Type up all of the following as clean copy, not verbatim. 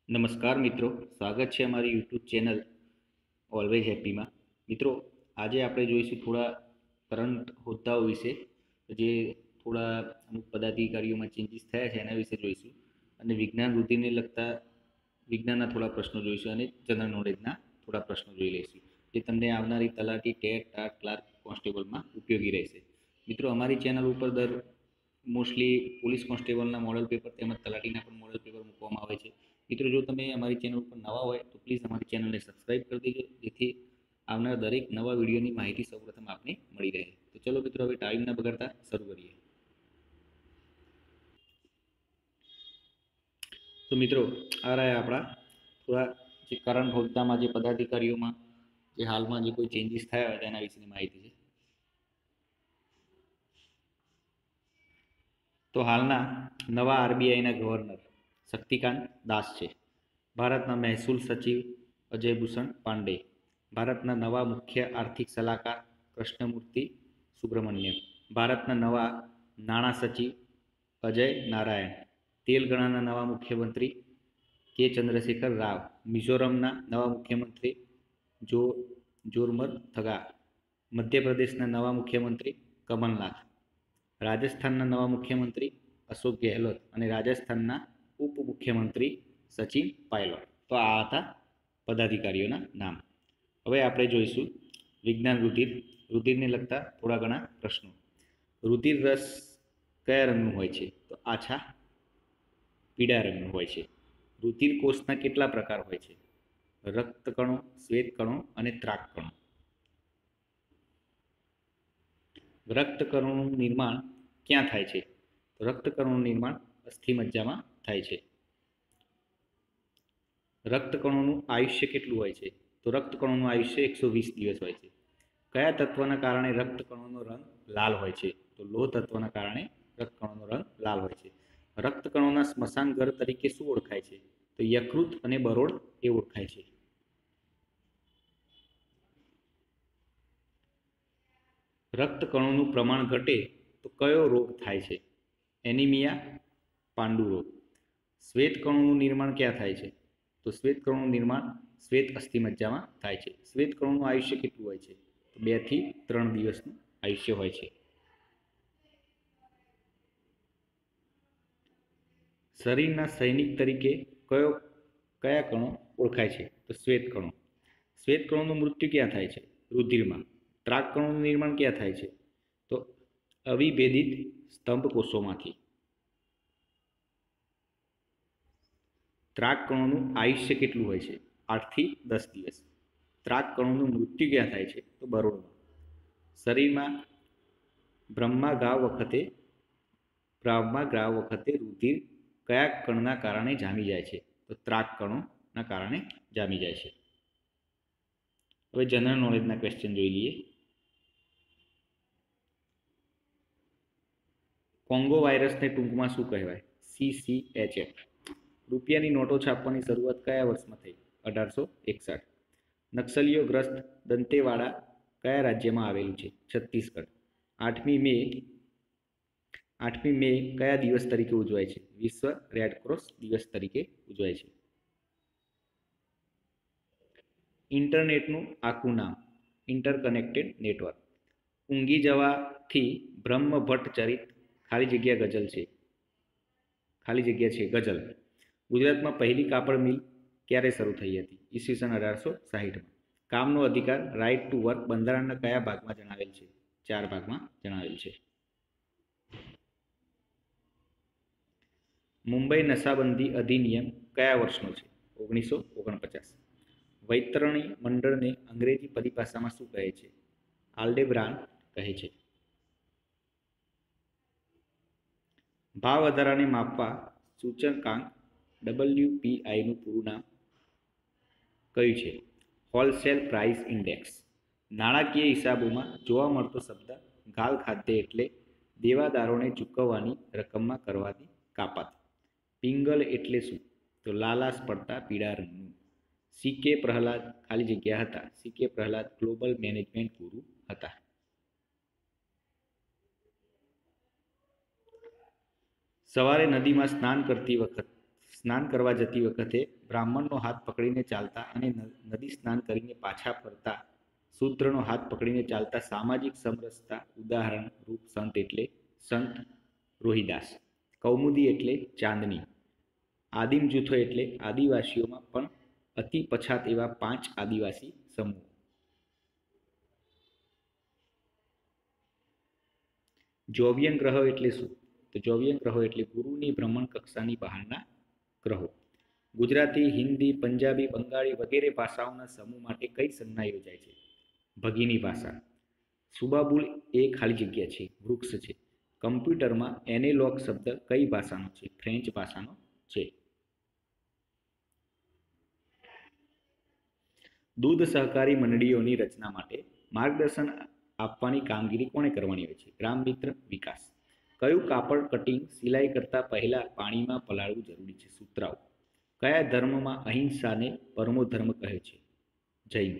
નમસ્કાર મિત્રો, સ્વાગત છે અમારી યુટ્યુબ ચેનલ ઓલવેઝ હેપીમાં. મિત્રો, આજે આપણે જોઈશું થોડા કરંટ હોદ્દાઓ વિશે, જે થોડા અમુક પદાધિકારીઓમાં ચેન્જીસ થયા છે એના વિશે જોઈશું. અને વિજ્ઞાન વૃત્તિને લગતા વિજ્ઞાનના થોડા પ્રશ્નો જોઈશું અને જનરલ નોલેજના થોડા પ્રશ્નો જોઈ લઈશું, જે તમને આવનારી તલાટી, ટેટ, ટાટ, ક્લાર્ક, કોન્સ્ટેબલમાં ઉપયોગી રહેશે. મિત્રો, અમારી ચેનલ ઉપર મોસ્ટલી પોલીસ કોન્સ્ટેબલના મોડલ પેપર તેમજ તલાટીના પણ મોડલ પેપર મૂકવામાં આવે છે. મિત્રો, જો તમે અમારી ચેનલ ઉપર નવા હોય તો પ્લીઝ અમારી ચેનલને સબસ્ક્રાઇબ કરી દેજો, જેથી આવનાર દરેક નવા વિડીયોની માહિતી સૌપ્રથમ આપને મળી રહે. તો ચલો મિત્રો, હવે ટાઈમ ના બગાડતા શરૂ કરીએ. તો મિત્રો, આ રહ્યા આપણા થોડા જે કરંટ હોદ્દામાં જે પદાધિકારીઓમાં જે હાલમાં જે કોઈ ચેન્જીસ થયા હોય તેના વિશેની માહિતી છે. તો હાલના નવા આરબીઆઈના ગવર્નર શક્તિકાંત દાસ છે. ભારતના મહેસૂલ સચિવ અજય ભૂષણ પાંડે. ભારતના નવા મુખ્ય આર્થિક સલાહકાર કૃષ્ણમૂર્તિ સુબ્રમણ્યમ. ભારતના નવા નાણાં સચિવ અજય નારાયણ. તેલંગાણાના નવા મુખ્યમંત્રી કે ચંદ્રશેખર રાવ. મિઝોરમના નવા મુખ્યમંત્રી જોરમથંગા. મધ્યપ્રદેશના નવા મુખ્યમંત્રી કમલનાથ. રાજસ્થાનના નવા મુખ્યમંત્રી અશોક ગેહલોત અને રાજસ્થાનના ઉપમુખ્યમંત્રી સચિન પાયલોટ. તો આ હતા પદાધિકારીઓના નામ. હવે આપણે જોઈશું વિજ્ઞાન રુધિરને લગતા થોડા ઘણા પ્રશ્નો. રુધિર રસ કયા રંગનું હોય છે? તો આછા પીળા રંગનું હોય છે. રુધિર કોષના કેટલા પ્રકાર હોય છે? રક્તકણો, શ્વેતકણો અને ત્રાકકણો. રક્તકણોનું નિર્માણ ક્યાં થાય છે? તો રક્તકણોનું નિર્માણ અસ્થિમજ્જામાં થાય છે. રક્તકણોનું આયુષ્ય કેટલું હોય છે? તો રક્તકણોનું આયુષ્ય 120 દિવસ હોય છે. કયા તત્વના કારણે રક્તકણોનો રંગ લાલ હોય છે? તો લોહ તત્વના કારણે રક્તકણોનો રંગ લાલ હોય છે. રક્તકણોના સ્મશાન ઘર તરીકે શું ઓળખાય છે? તો યકૃત અને બરોળ એ ઓળખાય છે. રક્તકણોનું પ્રમાણ ઘટે તો કયો રોગ થાય છે? એનિમિયા, પાંડુ રોગ. શ્વેતકણોનું નિર્માણ ક્યાં થાય છે? તો શ્વેતકણોનું નિર્માણ શ્વેત અસ્થિમજ્જામાં થાય છે. શ્વેતકણોનું આયુષ્ય કેટલું હોય છે? તો 2 થી 3 દિવસનું આયુષ્ય હોય છે. શરીરના સૈનિક તરીકે કયા કણો ઓળખાય છે? તો શ્વેતકણો. શ્વેતકણોનું મૃત્યુ ક્યાં થાય છે? રુધિરમાં. ત્રાકકણોનું નિર્માણ ક્યાં થાય છે? તો અવિભેદિત સ્તંભ કોષોમાંથી. ત્રાકકણોનું આયુષ્ય કેટલું હોય છે? 8 થી 10 દિવસ. ત્રાકકણોનું મૃત્યુ ક્યાં થાય છે? તો બરોળમાં. શરીરમાં બ્રહ્માગાવ વખતે રુધિર કયા કણના કારણે જામી જાય છે? તો ત્રાકકણોના કારણે જામી જાય છે. હવે જનરલ નોલેજના ક્વેશ્ચન જોઈ લઈએ. કોંગો વાયરસને ટૂંકમાં શું કહેવાય? CCHF. રૂપિયાની નોટો છાપવાની શરૂઆત કયા વર્ષમાં થઈ? 1861. નક્સલીઓ ગ્રસ્ત દંતેવાડા કયા રાજ્યમાં આવેલું છે? છત્તીસગઢ. 8મી મે કયા દિવસ તરીકે ઉજવાય છે? વિશ્વ રેડક્રોસ દિવસ તરીકે ઉજવાય છે. ઇન્ટરનેટનું આખું નામ? Interconnected network. ઊંઘી જવાથી બ્રહ્મભટ્ટ ચરિત ખાલી જગ્યા છે ગઝલ. ગુજરાતમાં પહેલી કાપડ મિલ ક્યારે શરૂ થઈ હતી? ઈસવીસન 1860માં. કામનો અધિકાર રાઇટ ટુ વર્ક બંધારણના કયા ભાગમાં જણાવેલ છે? 4 ભાગમાં જણાવેલ છે. મુંબઈ નશાબંધી અધિનિયમ કયા વર્ષનો છે? 1949. વૈતરણી મંડળને અંગ્રેજી પરિભાષામાં શું કહે છે? આલ્ડેબ્રાન કહે છે. ભાવ વધારાને માપવા સૂચકાંક WPIનું પૂરું નામ કયું છે? Wholesale price index. નાણાકીય હિસાબોમાં જોવા મળતો શબ્દ ગાલ ખાદ્ય એટલે દેવાદારોને ચૂકવવાની રકમમાં કરવાની કાપાત. પિંગલ એટલે શું? તો લાલાશ પડતા પીળા રંગનું. CK પ્રહલાદ ખાલી જગ્યા હતા. CK પ્રહલાદ ગ્લોબલ મેનેજમેન્ટ ગુરુ હતા. સવારે નદીમાં સ્નાન સ્નાન કરવા જતી વખતે બ્રાહ્મણનો હાથ પકડીને ચાલતા અને નદી સ્નાન કરીને પાછા ફરતા શૂદ્રનો હાથ પકડીને ચાલતા સામાજિક સમરસતા ઉદાહરણ રૂપ સંત એટલે સંત રોહિદાસ, કૌમુદી એટલે ચાંદની, આદિમ જૂથો એટલે આદિવાસીઓમાં પણ અતિ પછાત એવા 5 આદિવાસી સમૂહ. જોવિયન ગ્રહો એટલે શું? તો જોવિયન ગ્રહો એટલે ગુરુની ભ્રમણ કક્ષાની બહારના ગ્રહો. ગુજરાતી, હિન્દી, પંજાબી, બંગાળી વગેરે ભાષાઓના સમૂહ માટે કઈ સંજ્ઞા યોજાય છે? ભગીની ભાષા. સુબાબુલ એ ખાલી જગ્યા છે, વૃક્ષ છે. કમ્પ્યુટરમાં એનેલોગ શબ્દ કઈ ભાષાનો છે? ફ્રેન્ચ ભાષાનો છે. દૂધ સહકારી મંડળીઓની રચના માટે માર્ગદર્શન આપવાની કામગીરી કોણે કરવાની હોય છે? ગ્રામ મિત્ર વિકાસ. કયું કાપડ કટિંગ સિલાઈ કરતા પહેલા પાણીમાં પલાળવું જરૂરી છે? સુતરાઉ. કયા ધર્મમાં અહિંસાને પરમો ધર્મ કહે છે? જૈન.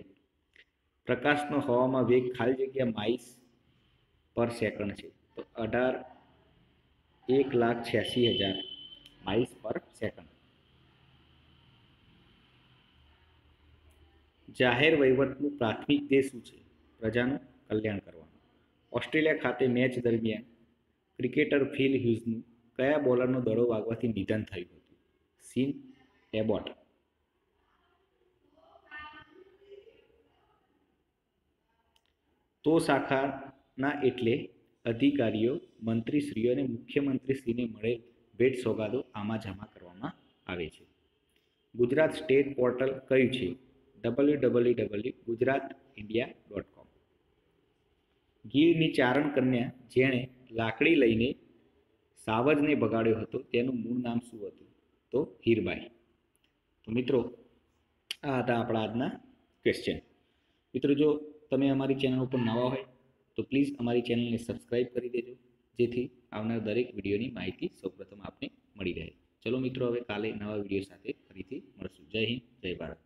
પ્રકાશનો હવામાં વેગ ખાલી જગ્યા માઇલ્સ પર સેકન્ડ છે, તો 1,86,000 માઇલ્સ પર સેકન્ડ. જાહેર વહીવટનું પ્રાથમિક ધ્યેય શું છે? પ્રજાનું કલ્યાણ કરવાનું. ઓસ્ટ્રેલિયા ખાતે મેચ દરમિયાન ક્રિકેટર ફિલ હ્યુઝનું કયા બોલરનો દડો વાગવાથી નિધન થયું હતું? Scene Abbott. તો શાખાના એટલે અધિકારીઓ, મંત્રીશ્રીઓ અને મુખ્યમંત્રીશ્રીને મળેલ ભેટ સોગાદો આમાં જમા કરવામાં આવે છે. ગુજરાત સ્ટેટ પોર્ટલ કયું છે? www.gujatindia.com. ગીરની ચારણ કન્યા જેણે લાકડી લઈને સાવજને ભગાડ્યો હતો તેનું મૂળ નામ શું હતું? તો હીરબાઈ. તો મિત્રો આ હતા આપણા આજના ક્વેશ્ચન. મિત્રો જો તમે અમારી ચેનલ ઉપર નવા હોય તો પ્લીઝ અમારી ચેનલને સબસ્ક્રાઈબ કરી દેજો, જેથી આવનાર દરેક વિડીયોની માહિતી સૌપ્રથમ આપને મળી રહે. ચલો મિત્રો, હવે કાલે નવા વિડીયો સાથે ફરીથી મળશું. જય હિન્દ, જય ભારત.